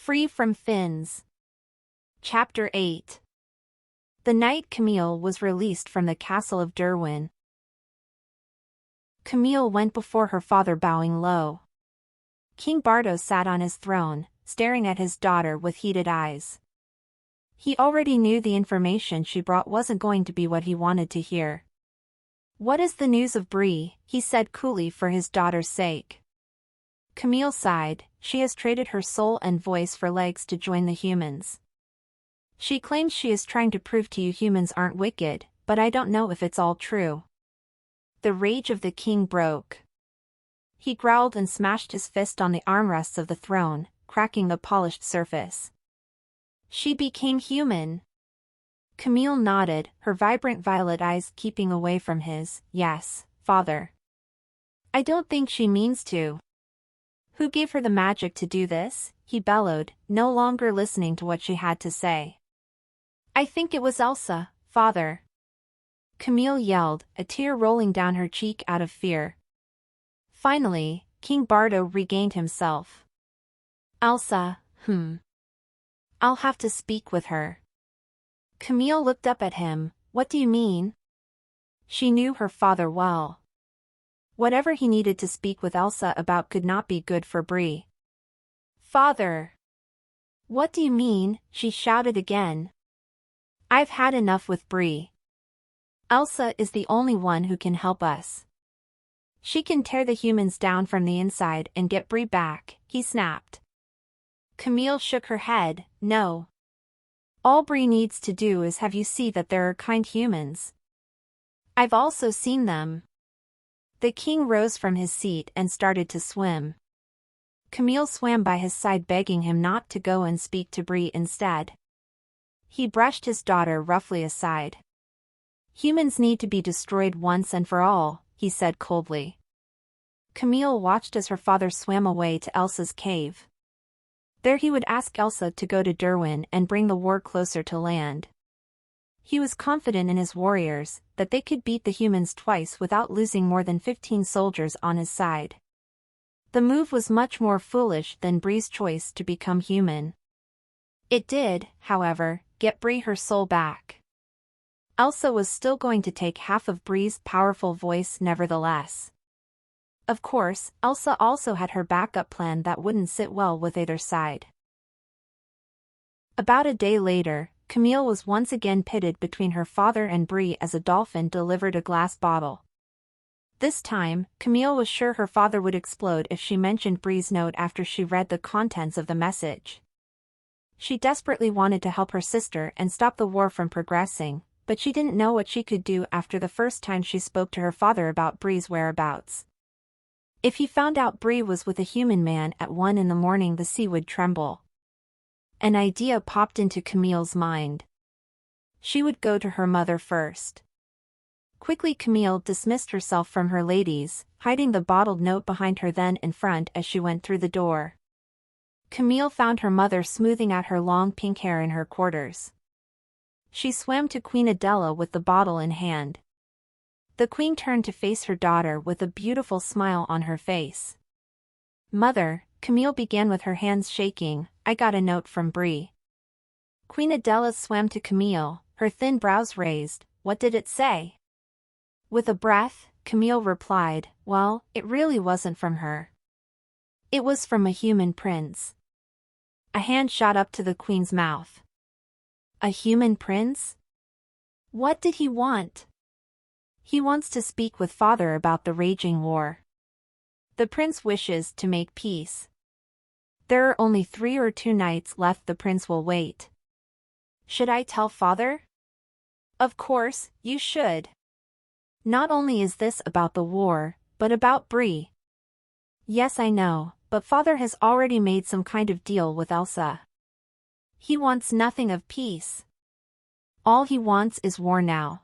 Free from Fins. Chapter 8. The night Camille was released from the castle of Derwin. Camille went before her father bowing low. King Bardo sat on his throne, staring at his daughter with heated eyes. He already knew the information she brought wasn't going to be what he wanted to hear. "What is the news of Brie?" he said coolly for his daughter's sake. Camille sighed. She has traded her soul and voice for legs to join the humans. She claims she is trying to prove to you humans aren't wicked, but I don't know if it's all true. The rage of the king broke. He growled and smashed his fist on the armrests of the throne, cracking the polished surface. She became human. Camille nodded, her vibrant violet eyes keeping away from his. "Yes, father. I don't think she means to." "Who gave her the magic to do this?" he bellowed, no longer listening to what she had to say. "I think it was Elsa, father." Camille yelled, a tear rolling down her cheek out of fear. Finally, King Bardo regained himself. "Elsa, I'll have to speak with her." Camille looked up at him. "What do you mean?" She knew her father well. Whatever he needed to speak with Elsa about could not be good for Brie. "Father! What do you mean?" she shouted again. "I've had enough with Brie. Elsa is the only one who can help us. She can tear the humans down from the inside and get Brie back," he snapped. Camille shook her head. "No. All Brie needs to do is have you see that there are kind humans. I've also seen them." The king rose from his seat and started to swim. Camille swam by his side begging him not to go and speak to Brie instead. He brushed his daughter roughly aside. "Humans need to be destroyed once and for all," he said coldly. Camille watched as her father swam away to Elsa's cave. There he would ask Elsa to go to Derwin and bring the war closer to land. He was confident in his warriors, that they could beat the humans twice without losing more than 15 soldiers on his side. The move was much more foolish than Brie's choice to become human. It did, however, get Brie her soul back. Elsa was still going to take half of Brie's powerful voice nevertheless. Of course, Elsa also had her backup plan that wouldn't sit well with either side. About a day later, Camille was once again pitted between her father and Brie as a dolphin delivered a glass bottle. This time, Camille was sure her father would explode if she mentioned Brie's note after she read the contents of the message. She desperately wanted to help her sister and stop the war from progressing, but she didn't know what she could do after the first time she spoke to her father about Brie's whereabouts. If he found out Brie was with a human man at 1 in the morning, the sea would tremble. An idea popped into Camille's mind. She would go to her mother first. Quickly Camille dismissed herself from her ladies, hiding the bottled note behind her then in front as she went through the door. Camille found her mother smoothing out her long pink hair in her quarters. She swam to Queen Adela with the bottle in hand. The queen turned to face her daughter with a beautiful smile on her face. "Mother," Camille began with her hands shaking, "I got a note from Brie." Queen Adela swam to Camille, her thin brows raised. "What did it say?" With a breath, Camille replied, "Well, it really wasn't from her. It was from a human prince." A hand shot up to the queen's mouth. "A human prince? What did he want?" "He wants to speak with father about the raging war. The prince wishes to make peace. There are only 3 or 2 nights left. The prince will wait." "Should I tell father?" "Of course, you should. Not only is this about the war, but about Brie." "Yes, I know, but father has already made some kind of deal with Elsa. He wants nothing of peace. All he wants is war now.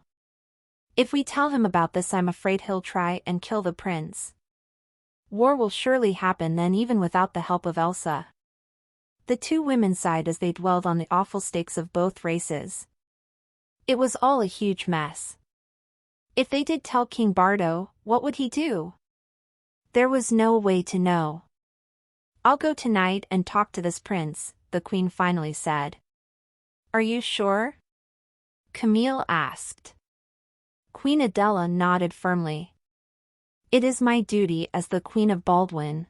If we tell him about this, I'm afraid he'll try and kill the prince. War will surely happen then, even without the help of Elsa." The two women sighed as they dwelled on the awful stakes of both races. It was all a huge mess. If they did tell King Bardo, what would he do? There was no way to know. I'll go tonight and talk to this prince, the queen finally said. Are you sure? Camille asked. Queen Adela nodded firmly. It is my duty as the Queen of Baldwin,